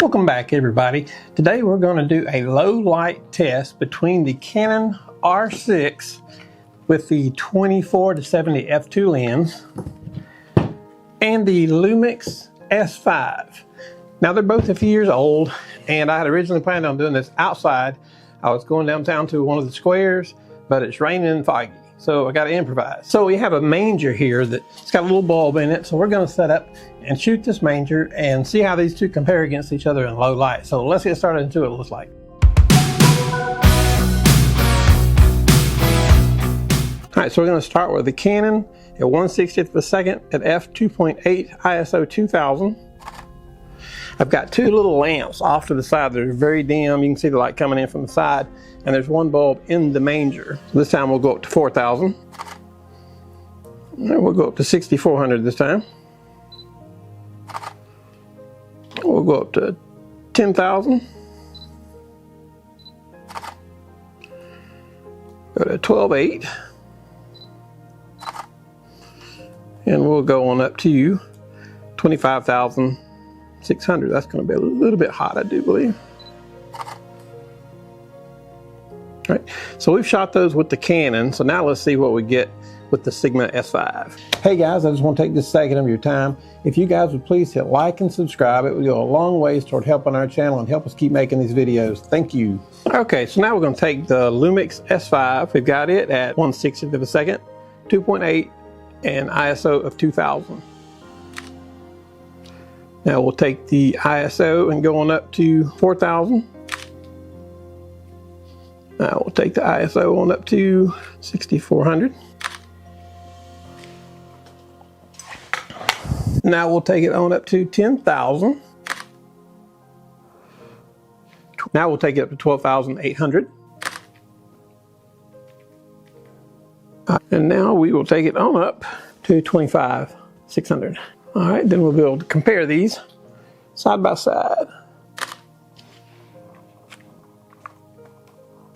Welcome back, everybody. Today we're going to do a low light test between the Canon R6 with the 24-70 f2 lens and the Lumix S5. Now they're both a few years old, and I had originally planned on doing this outside. I was going downtown to one of the squares, but it's raining and foggy, so I got to improvise. So we have a manger here that's got a little bulb in it, so we're going to set up and shoot this manger and see how these two compare against each other in low light. So let's get started and see what it looks like. All right, so we're going to start with the Canon at 1/60th of a second at f2.8 ISO 2000. I've got two little lamps off to the side. They're very dim. You can see the light coming in from the side, and there's one bulb in the manger. So this time we'll go up to 4,000. And we'll go up to 6,400 this time. We'll go up to 10,000. Go to 12.8. And we'll go on up to 25,600. That's going to be a little bit hot, I do believe. All right, so we've shot those with the Canon. So now let's see what we get with the Sigma S5. Hey guys, I just want to take this second of your time. If you guys would please hit like and subscribe, it would go a long ways toward helping our channel and help us keep making these videos. Thank you. Okay, so now we're going to take the Lumix S5. We've got it at 1/60th of a second, 2.8, and ISO of 2000. Now we'll take the ISO and go on up to 4,000. Now we'll take the ISO on up to 6,400. Now we'll take it on up to 10,000. Now we'll take it up to 12,800. And now we will take it on up to 25,600. All right, then we'll be able to compare these side by side.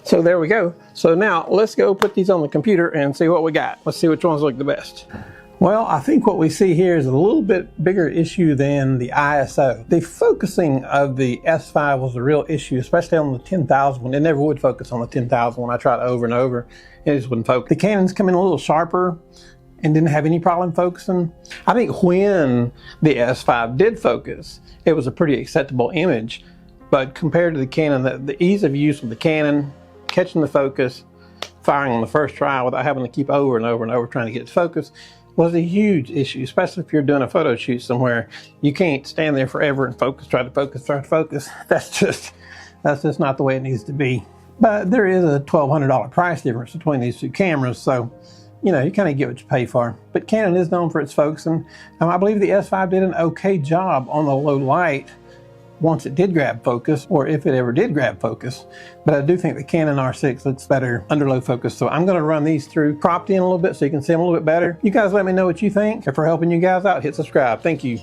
So there we go. So now let's go put these on the computer and see what we got. Let's see which ones look the best. Well, I think what we see here is a little bit bigger issue than the ISO. The focusing of the S5 was a real issue, especially on the 10,000 one. It never would focus on the 10,000 one. I tried over and over, it just wouldn't focus. The Canon's come in a little sharper and didn't have any problem focusing. I think when the S5 did focus, it was a pretty acceptable image. But compared to the Canon, the ease of use with the Canon, catching the focus, firing on the first try without having to keep over and over and over trying to get it to focus, was a huge issue, especially if you're doing a photo shoot somewhere. You can't stand there forever and focus, try to focus. That's just not the way it needs to be. But there is a $1,200 price difference between these two cameras, so you know, you kind of get what you pay for. But Canon is known for its focusing. I believe the S5 did an okay job on the low light once it did grab focus, or if it ever did grab focus. But I do think the Canon R6 looks better under low focus. So I'm going to run these through cropped in a little bit so you can see them a little bit better. You guys let me know what you think. If we're helping you guys out, hit subscribe. Thank you.